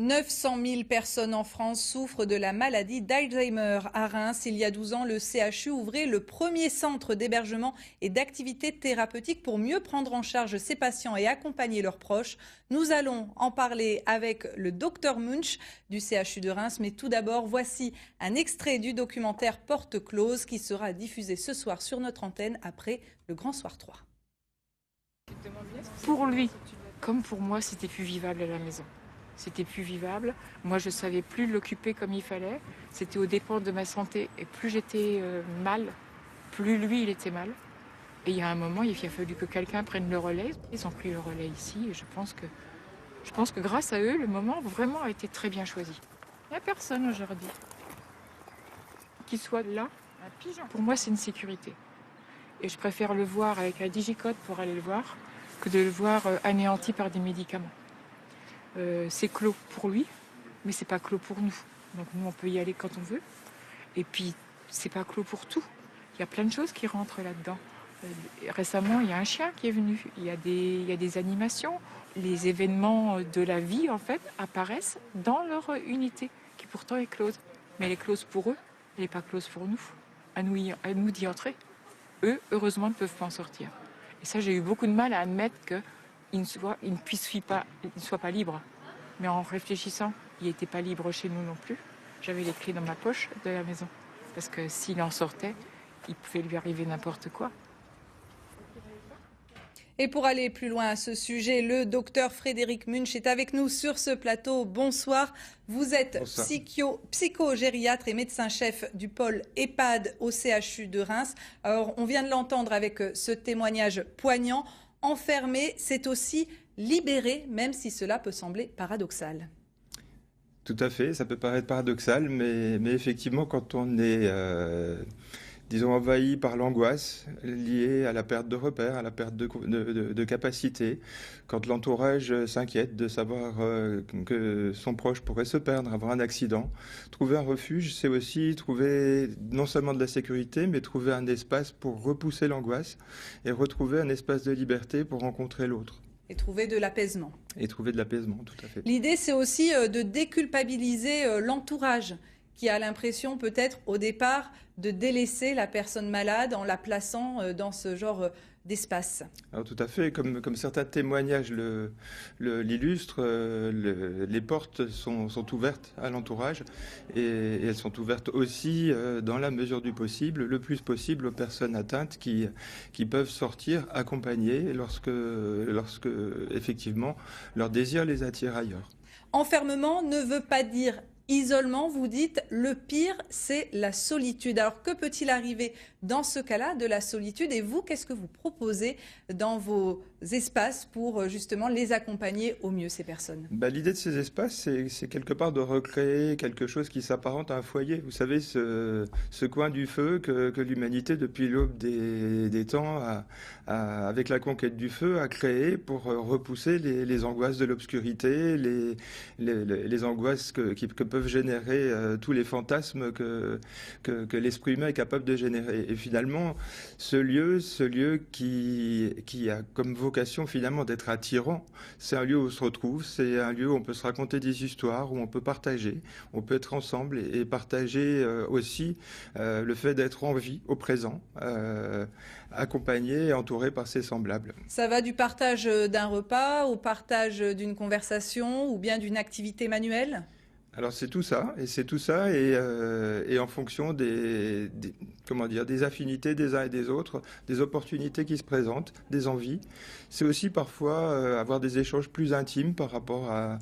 900 000 personnes en France souffrent de la maladie d'Alzheimer. À Reims, il y a 12 ans, le CHU ouvrait le premier centre d'hébergement et d'activités thérapeutiques pour mieux prendre en charge ces patients et accompagner leurs proches. Nous allons en parler avec le docteur Munch du CHU de Reims. Mais tout d'abord, voici un extrait du documentaire Porte close qui sera diffusé ce soir sur notre antenne après le Grand Soir 3. Pour lui, comme pour moi, c'était plus vivable à la maison. C'était plus vivable. Moi, je ne savais plus l'occuper comme il fallait. C'était aux dépens de ma santé. Et plus j'étais mal, plus lui, il était mal. Et il y a un moment, il a fallu que quelqu'un prenne le relais. Ils ont pris le relais ici. Et je pense que grâce à eux, le moment vraiment a été très bien choisi. Il n'y a personne aujourd'hui qui soit là. Pour moi, c'est une sécurité. Et je préfère le voir avec un digicode pour aller le voir que de le voir anéanti par des médicaments. C'est clos pour lui, mais c'est pas clos pour nous. Donc nous, on peut y aller quand on veut. Et puis, c'est pas clos pour tout. Il y a plein de choses qui rentrent là-dedans. Récemment, il y a un chien qui est venu. Il y a des animations. Les événements de la vie, en fait, apparaissent dans leur unité, qui pourtant est close. Mais elle est close pour eux, elle n'est pas close pour nous. À nous d'y entrer. Eux, heureusement, ne peuvent pas en sortir. Et ça, j'ai eu beaucoup de mal à admettre qu'ils ne soient pas libres. Mais en réfléchissant, il n'était pas libre chez nous non plus. J'avais les clés dans ma poche de la maison. Parce que s'il en sortait, il pouvait lui arriver n'importe quoi. Et pour aller plus loin à ce sujet, le docteur Frédéric Munch est avec nous sur ce plateau. Bonsoir. Vous êtes psychogériatre et médecin-chef du pôle EHPAD au CHU de Reims. Alors, on vient de l'entendre avec ce témoignage poignant. Enfermer, c'est aussi libérer, même si cela peut sembler paradoxal. Tout à fait, ça peut paraître paradoxal, mais effectivement, quand on est, disons, envahi par l'angoisse liée à la perte de repères, à la perte de capacité, quand l'entourage s'inquiète de savoir que son proche pourrait se perdre, avoir un accident, trouver un refuge, c'est aussi trouver non seulement de la sécurité, mais trouver un espace pour repousser l'angoisse et retrouver un espace de liberté pour rencontrer l'autre. Et trouver de l'apaisement. Et trouver de l'apaisement, tout à fait. L'idée, c'est aussi de déculpabiliser l'entourage qui a l'impression peut-être au départ de délaisser la personne malade en la plaçant dans ce genre d'espace. Alors tout à fait, comme certains témoignages l'illustrent, les portes sont ouvertes à l'entourage et elles sont ouvertes aussi dans la mesure du possible, le plus possible aux personnes atteintes qui peuvent sortir accompagnées lorsque effectivement leur désir les attire ailleurs. Enfermement ne veut pas dire isolement, vous dites, le pire, c'est la solitude. Alors, que peut-il arriver dans ce cas-là de la solitude? Et vous, qu'est-ce que vous proposez dans vos espaces pour justement les accompagner au mieux, ces personnes? L'idée de ces espaces, c'est quelque part de recréer quelque chose qui s'apparente à un foyer. Vous savez, ce coin du feu que l'humanité, depuis l'aube des temps, avec la conquête du feu, a créé pour repousser les angoisses de l'obscurité, les angoisses que peuvent générer tous les fantasmes que l'esprit humain est capable de générer. Et finalement, ce lieu qui a comme vocation finalement d'être attirant, c'est un lieu où on se retrouve, c'est un lieu où on peut se raconter des histoires, où on peut partager, on peut être ensemble et partager aussi le fait d'être en vie, au présent, accompagné et entouré par ses semblables. Ça va du partage d'un repas au partage d'une conversation ou bien d'une activité manuelle ? Alors c'est tout ça, et en fonction des affinités des uns et des autres, des opportunités qui se présentent, des envies. C'est aussi parfois avoir des échanges plus intimes par rapport à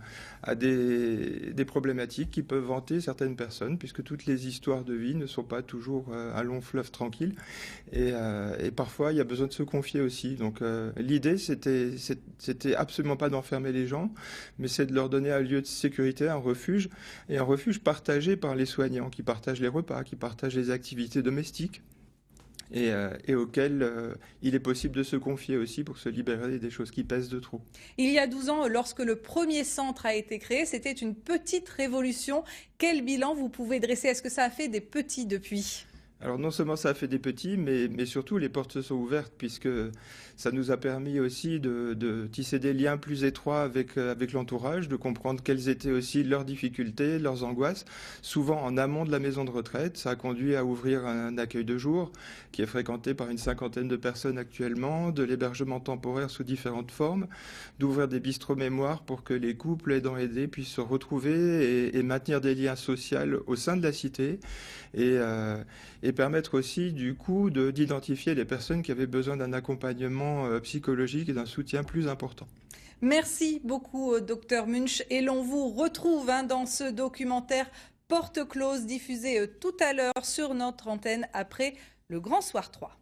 des problématiques qui peuvent hanter certaines personnes, puisque toutes les histoires de vie ne sont pas toujours un long fleuve tranquille, et parfois il y a besoin de se confier aussi. Donc l'idée c'était absolument pas d'enfermer les gens, mais c'est de leur donner un lieu de sécurité, un refuge, et un refuge partagé par les soignants, qui partagent les repas, qui partagent les activités domestiques, et auxquels il est possible de se confier aussi pour se libérer des choses qui pèsent de trop. Il y a 12 ans, lorsque le premier centre a été créé, c'était une petite révolution. Quel bilan vous pouvez dresser? Est-ce que ça a fait des petits depuis ? Alors non seulement ça a fait des petits, mais surtout les portes se sont ouvertes puisque ça nous a permis aussi de tisser des liens plus étroits avec l'entourage, de comprendre quelles étaient aussi leurs difficultés, leurs angoisses, souvent en amont de la maison de retraite. Ça a conduit à ouvrir un accueil de jour qui est fréquenté par une cinquantaine de personnes actuellement, de l'hébergement temporaire sous différentes formes, d'ouvrir des bistrots mémoire pour que les couples aidants aidés puissent se retrouver et maintenir des liens sociaux au sein de la cité. Et permettre aussi du coup d'identifier les personnes qui avaient besoin d'un accompagnement psychologique et d'un soutien plus important. Merci beaucoup, docteur Munch. Et l'on vous retrouve dans ce documentaire Porte close, diffusé tout à l'heure sur notre antenne après le Grand Soir 3.